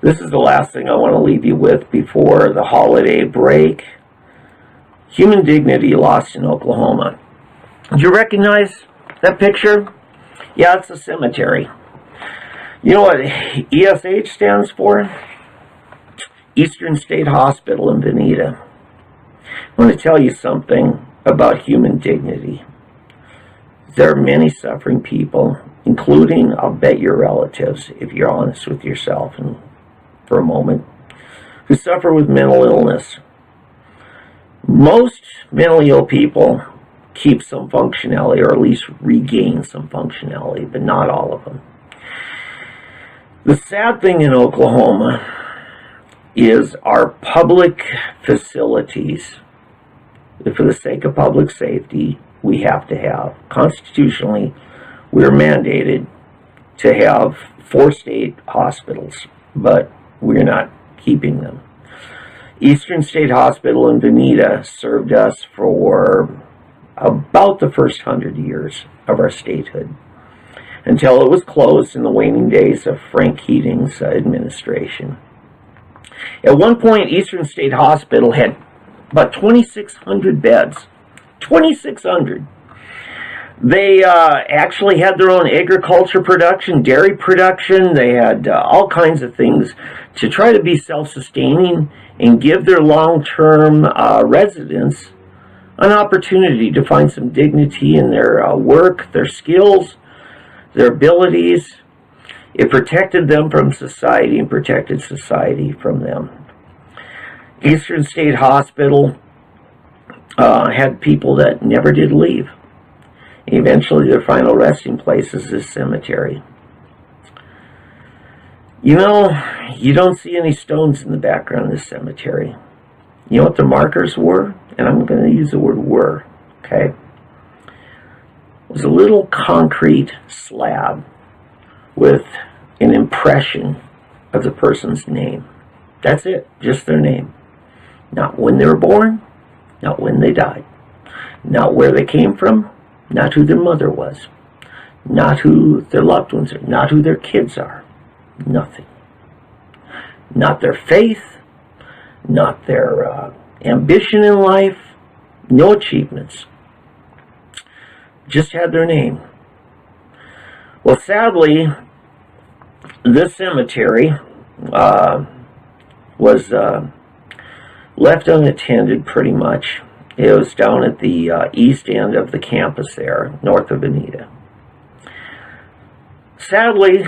This is the last thing I want to leave you with before the holiday break. Human dignity lost in Oklahoma. Do you recognize that picture? Yeah, it's a cemetery. You know what ESH stands for? Eastern State Hospital in Veneta. I want to tell you something about human dignity. There are many suffering people, including, I'll bet, your relatives, if you're honest with yourself and for a moment, who suffer with mental illness. Most mentally ill people keep some functionality, or at least regain some functionality, but not all of them. The sad thing in Oklahoma is our public facilities, for the sake of public safety, we have to have. Constitutionally, we're mandated to have 4 state hospitals, but we're not keeping them. Eastern State Hospital in Veneta served us for about the first 100 years of our statehood, until it was closed in the waning days of Frank Keating's administration. At one point, Eastern State Hospital had about 2,600 beds. 2,600. They actually had their own agriculture production, dairy production. They had all kinds of things to try to be self-sustaining and give their long-term residents an opportunity to find some dignity in their work, their skills, their abilities. It protected them from society and protected society from them. Eastern State Hospital had people that never did leave. Eventually, their final resting place is this cemetery. You know, you don't see any stones in the background of this cemetery. You know what the markers were? And I'm going to use the word were, okay? It was a little concrete slab with an impression of the person's name. That's it, just their name. Not when they were born, not when they died, not where they came from, not who their mother was, not who their loved ones are, not who their kids are, nothing. Not their faith, not their ambition in life, no achievements. Just had their name. Well, sadly, this cemetery was left unattended pretty much. It was down at the east end of the campus there, north of Veneta. Sadly,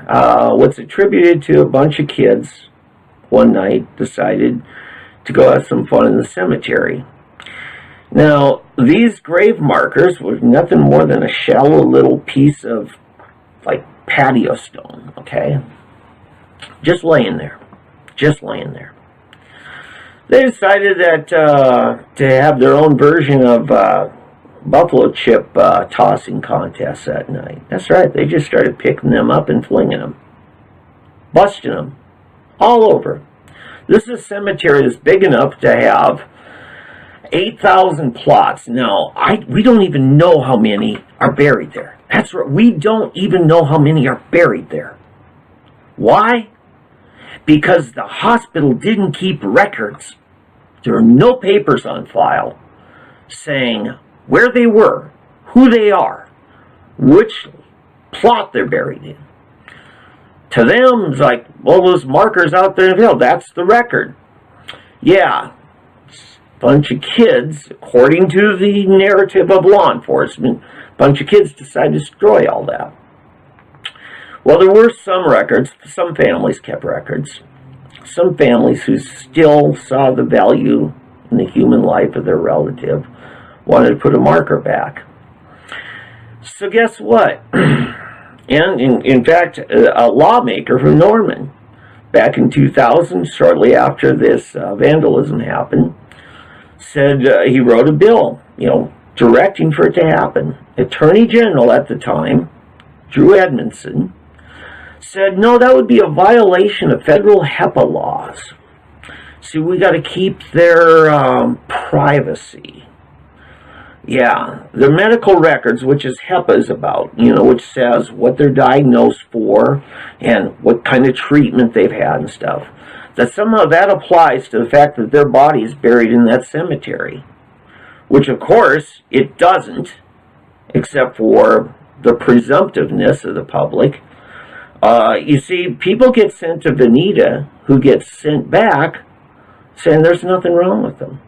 what's attributed to a bunch of kids one night decided to go have some fun in the cemetery. Now, these grave markers were nothing more than a shallow little piece of, like, patio stone, okay? Just laying there. Just laying there. They decided that to have their own version of buffalo chip tossing contest that night. That's right, they just started picking them up and flinging them. Busting them. All over. This is a cemetery that's big enough to have 8,000 plots. Now, we don't even know how many are buried there. That's right, we don't even know how many are buried there. Why? Because the hospital didn't keep records. There are no papers on file saying where they were, who they are, which plot they're buried in. To them, it's like, well, those markers out there in the field, that's the record. Yeah, a bunch of kids, according to the narrative of law enforcement, a bunch of kids decided to destroy all that. Well, there were some records. Some families kept records. Some families who still saw the value in the human life of their relative wanted to put a marker back. So guess what? And in fact, a lawmaker from Norman, back in 2000, shortly after this vandalism happened, said he wrote a bill, directing for it to happen. Attorney General at the time, Drew Edmondson, said, no, that would be a violation of federal HIPAA laws. See, we got to keep their privacy. Yeah, their medical records, which is HIPAA is about, which says what they're diagnosed for and what kind of treatment they've had and stuff. That somehow that applies to the fact that their body is buried in that cemetery. Which, of course, it doesn't, except for the presumptiveness of the public. You see, people get sent to Veneta who get sent back saying there's nothing wrong with them.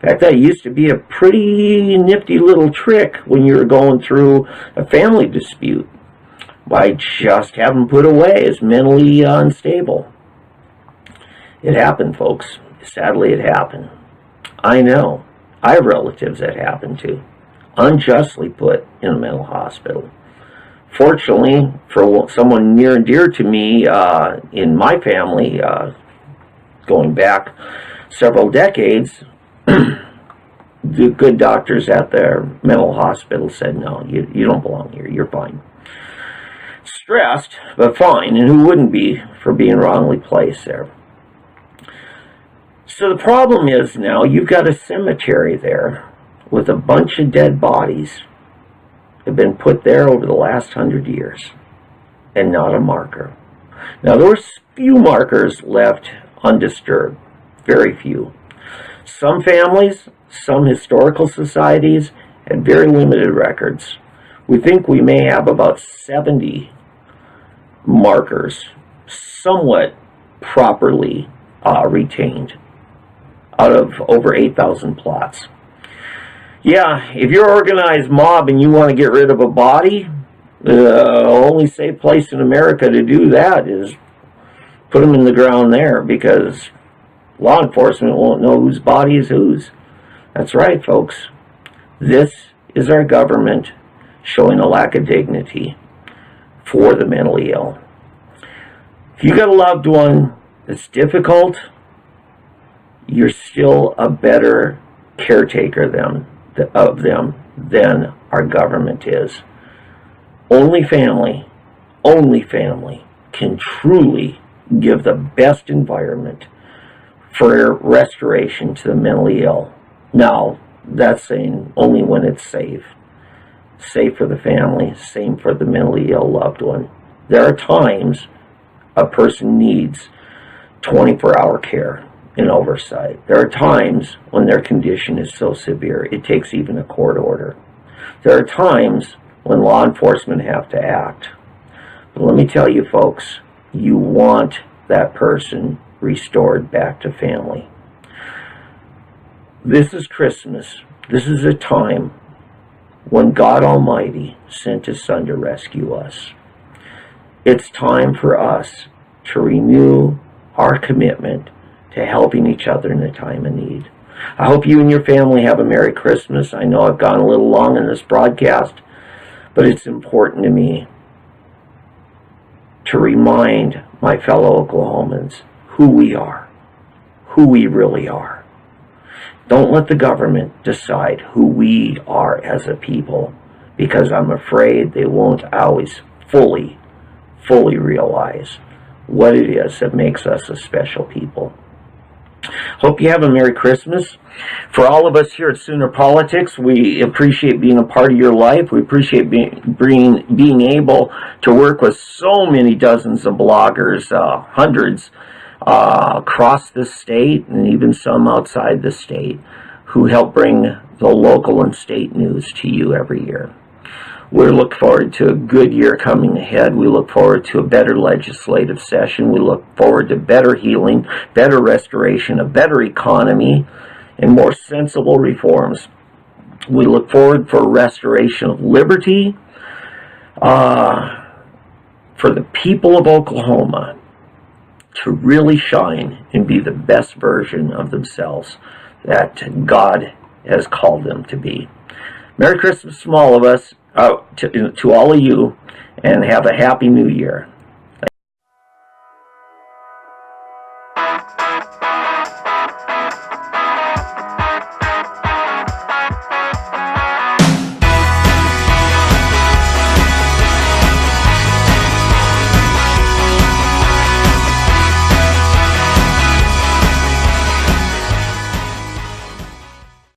In fact, that used to be a pretty nifty little trick when you were going through a family dispute by just have them put away as mentally unstable. It happened, folks. Sadly, it happened. I know. I have relatives that happened to. Unjustly put in a mental hospital. Fortunately, for someone near and dear to me in my family, going back several decades, the good doctors at their mental hospital said, no, you don't belong here, you're fine. Stressed, but fine, and who wouldn't be for being wrongly placed there? So the problem is now you've got a cemetery there with a bunch of dead bodies that have been put there over the last 100 years and not a marker. Now there were few markers left undisturbed, very few. Some families, some historical societies had very limited records. We think we may have about 70 markers somewhat properly retained out of over 8,000 plots. Yeah, if you're an organized mob and you want to get rid of a body, the only safe place in America to do that is put them in the ground there, because law enforcement won't know whose body is whose. That's right, folks. This is our government showing a lack of dignity for the mentally ill. If you got a loved one that's difficult, you're still a better caretaker of them than our government is. Only family can truly give the best environment for restoration to the mentally ill. Now, that's saying only when it's safe. Safe for the family, same for the mentally ill loved one. There are times a person needs 24-hour care and oversight. There are times when their condition is so severe it takes even a court order. There are times when law enforcement have to act. But let me tell you, folks, you want that person restored back to family. This is Christmas. This is a time when God Almighty sent His Son to rescue us. It's time for us to renew our commitment to helping each other in a time of need. I hope you and your family have a Merry Christmas. I know I've gone a little long in this broadcast, but it's important to me to remind my fellow Oklahomans who we are, who we really are. Don't let the government decide who we are as a people, because I'm afraid they won't always fully realize what it is that makes us a special people. Hope you have a Merry Christmas. For all of us here at Sooner Politics, we appreciate being a part of your life. We appreciate being able to work with so many dozens of bloggers, hundreds across the state and even some outside the state, who help bring the local and state news to you every year. We look forward to a good year coming ahead. We look forward to a better legislative session. We look forward to better healing, better restoration, a better economy, and more sensible reforms. We look forward for restoration of liberty for the people of Oklahoma to really shine and be the best version of themselves that God has called them to be. Merry Christmas from all of us, to all of you, and have a happy new year.